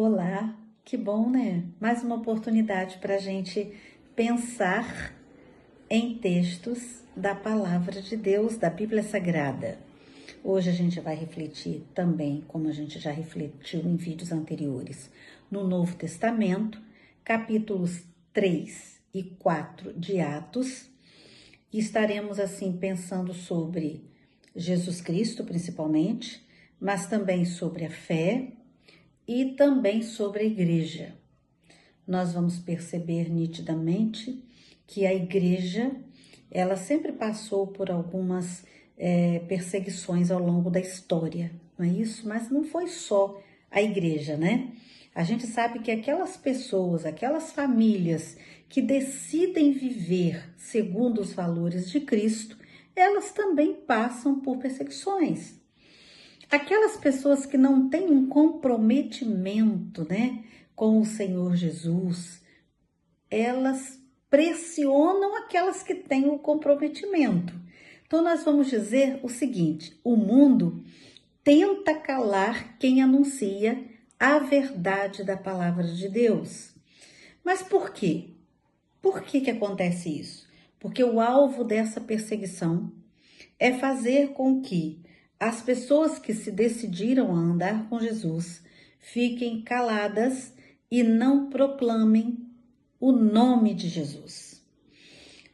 Olá, que bom, né? Mais uma oportunidade para a gente pensar em textos da Palavra de Deus, da Bíblia Sagrada. Hoje a gente vai refletir também, como a gente já refletiu em vídeos anteriores, no Novo Testamento, capítulos 3 e 4 de Atos. E estaremos assim pensando sobre Jesus Cristo, principalmente, mas também sobre a fé e também sobre a igreja. Nós vamos perceber nitidamente que a igreja, ela sempre passou por algumas perseguições ao longo da história, não é isso? Mas não foi só a igreja, né? A gente sabe que aquelas pessoas, aquelas famílias que decidem viver segundo os valores de Cristo, elas também passam por perseguições. Aquelas pessoas que não têm um comprometimento, né, com o Senhor Jesus, elas pressionam aquelas que têm o comprometimento. Então, nós vamos dizer o seguinte: o mundo tenta calar quem anuncia a verdade da palavra de Deus. Mas por quê? Por que acontece isso? Porque o alvo dessa perseguição é fazer com que as pessoas que se decidiram a andar com Jesus fiquem caladas e não proclamem o nome de Jesus.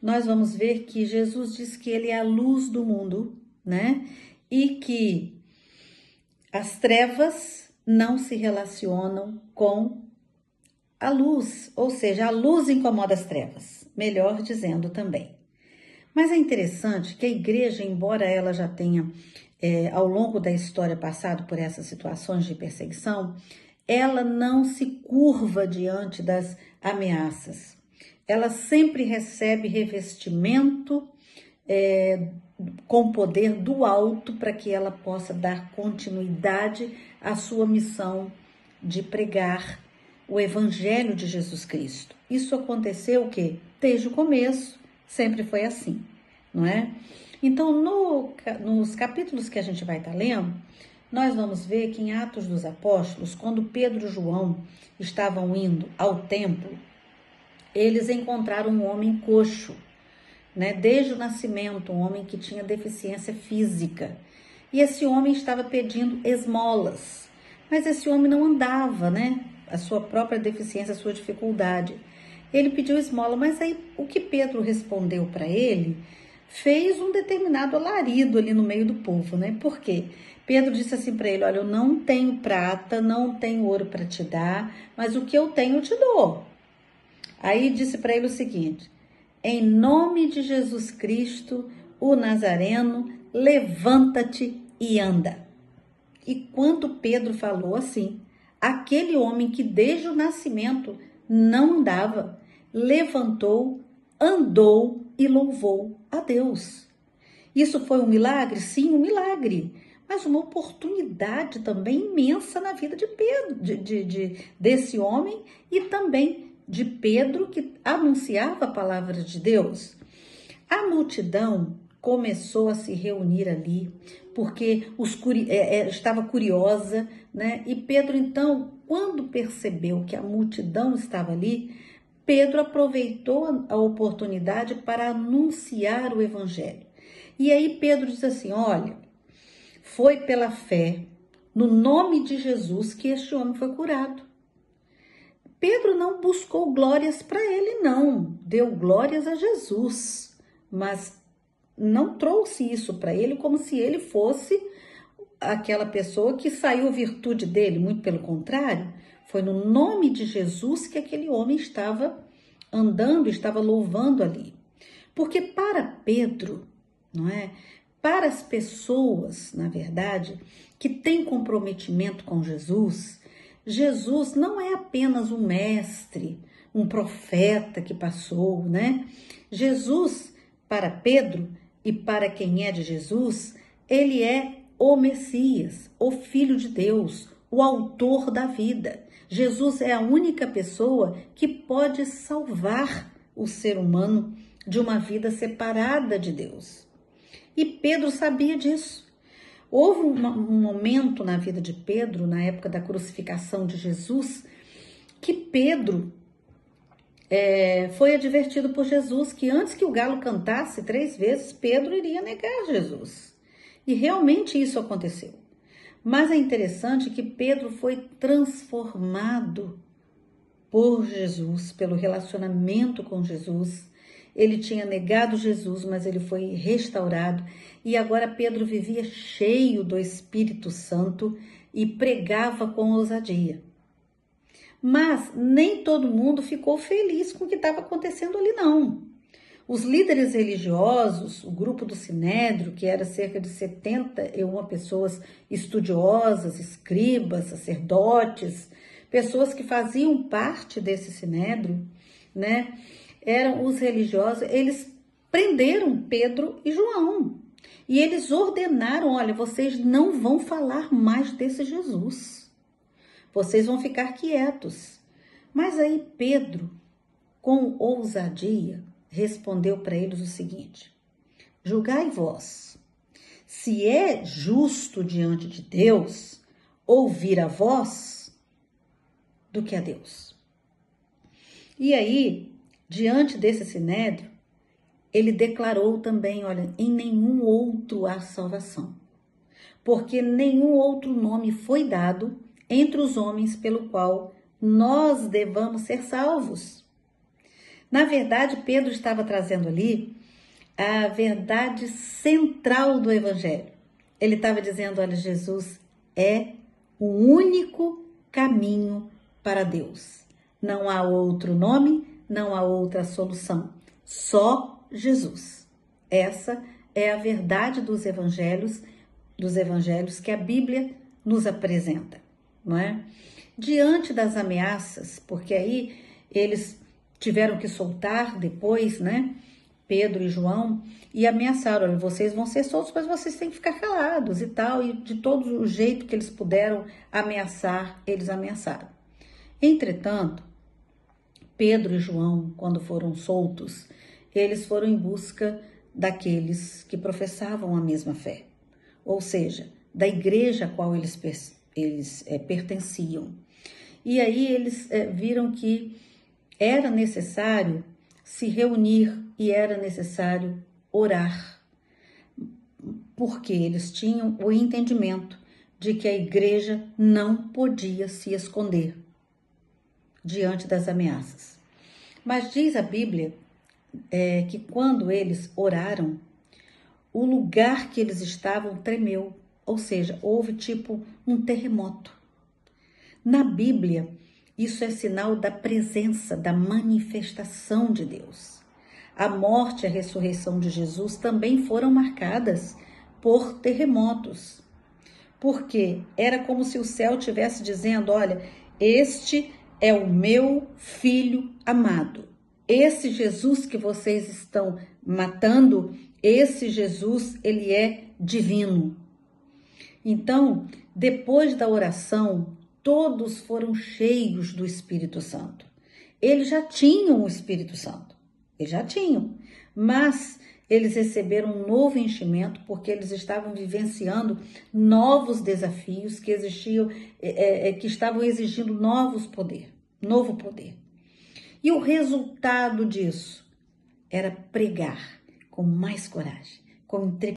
Nós vamos ver que Jesus diz que ele é a luz do mundo, né? E que as trevas não se relacionam com a luz, ou seja, a luz incomoda as trevas, melhor dizendo também. Mas é interessante que a igreja, embora ela já tenha, ao longo da história, passado por essas situações de perseguição, ela não se curva diante das ameaças. Ela sempre recebe revestimento com poder do alto para que ela possa dar continuidade à sua missão de pregar o Evangelho de Jesus Cristo. Isso aconteceu o quê? Desde o começo, sempre foi assim, não é? Então, nos capítulos que a gente vai estar lendo, nós vamos ver que em Atos dos Apóstolos, quando Pedro e João estavam indo ao templo, eles encontraram um homem coxo, né? Desde o nascimento, um homem que tinha deficiência física. E esse homem estava pedindo esmolas, mas esse homem não andava, né? A sua própria deficiência, a sua dificuldade. Ele pediu esmola, mas aí o que Pedro respondeu para ele fez um determinado alarido ali no meio do povo, né? Por quê? Pedro disse assim para ele: olha, eu não tenho prata, não tenho ouro para te dar, mas o que eu tenho eu te dou. Aí disse para ele o seguinte: em nome de Jesus Cristo, o Nazareno, levanta-te e anda. E quando Pedro falou assim, aquele homem que desde o nascimento não andava, levantou, andou e louvou a Deus. Isso foi um milagre? Sim, um milagre, mas uma oportunidade também imensa na vida de Pedro, desse homem e também de Pedro, que anunciava a palavra de Deus. A multidão começou a se reunir ali, porque estava curiosa, né? E Pedro, então, quando percebeu que a multidão estava ali, Pedro aproveitou a oportunidade para anunciar o evangelho. E aí Pedro diz assim: olha, foi pela fé no nome de Jesus que este homem foi curado. Pedro não buscou glórias para ele, não. Deu glórias a Jesus, mas não trouxe isso para ele como se ele fosse aquela pessoa que saiu virtude dele. Muito pelo contrário, foi no nome de Jesus que aquele homem estava andando, estava louvando ali. Porque para Pedro, não é? Para as pessoas, na verdade, que têm comprometimento com Jesus, Jesus não é apenas um mestre, um profeta que passou, né? Jesus, para Pedro e para quem é de Jesus, ele é o Messias, o Filho de Deus, o autor da vida. Jesus é a única pessoa que pode salvar o ser humano de uma vida separada de Deus. E Pedro sabia disso. Houve um momento na vida de Pedro, na época da crucificação de Jesus, que Pedro foi advertido por Jesus que antes que o galo cantasse 3 vezes, Pedro iria negar Jesus. E realmente isso aconteceu. Mas é interessante que Pedro foi transformado por Jesus, pelo relacionamento com Jesus. Ele tinha negado Jesus, mas ele foi restaurado. E agora Pedro vivia cheio do Espírito Santo e pregava com ousadia. Mas nem todo mundo ficou feliz com o que estava acontecendo ali, não. Os líderes religiosos, o grupo do Sinédrio, que era cerca de 71 pessoas estudiosas, escribas, sacerdotes, pessoas que faziam parte desse Sinédrio, né? Eram os religiosos, eles prenderam Pedro e João. E eles ordenaram, olha, vocês não vão falar mais desse Jesus. Vocês vão ficar quietos. Mas aí Pedro, com ousadia, respondeu para eles o seguinte: julgai vós, se é justo diante de Deus ouvir a vós do que a Deus. E aí, diante desse sinédrio, ele declarou também, olha, em nenhum outro há salvação, porque nenhum outro nome foi dado entre os homens pelo qual nós devamos ser salvos. Na verdade, Pedro estava trazendo ali a verdade central do Evangelho. Ele estava dizendo, olha, Jesus é o único caminho para Deus. Não há outro nome, não há outra solução, só Jesus. Essa é a verdade dos evangelhos que a Bíblia nos apresenta, não é? Diante das ameaças, porque aí eles tiveram que soltar depois, né, Pedro e João, e ameaçaram, olha, vocês vão ser soltos, mas vocês têm que ficar calados e tal, e de todo o jeito que eles puderam ameaçar, eles ameaçaram. Entretanto, Pedro e João, quando foram soltos, eles foram em busca daqueles que professavam a mesma fé, ou seja, da igreja a qual eles pertenciam. E aí eles viram que era necessário se reunir e era necessário orar, porque eles tinham o entendimento de que a igreja não podia se esconder diante das ameaças. Mas diz a Bíblia que quando eles oraram, o lugar que eles estavam tremeu, ou seja, houve tipo um terremoto. Na Bíblia, isso é sinal da presença, da manifestação de Deus. A morte e a ressurreição de Jesus também foram marcadas por terremotos, porque era como se o céu estivesse dizendo, olha, este é o meu filho amado. Esse Jesus que vocês estão matando, esse Jesus, ele é divino. Então, depois da oração, todos foram cheios do Espírito Santo. Eles já tinham o Espírito Santo, mas eles receberam um novo enchimento porque eles estavam vivenciando novos desafios que estavam exigindo novo poder. E o resultado disso era pregar com mais coragem, com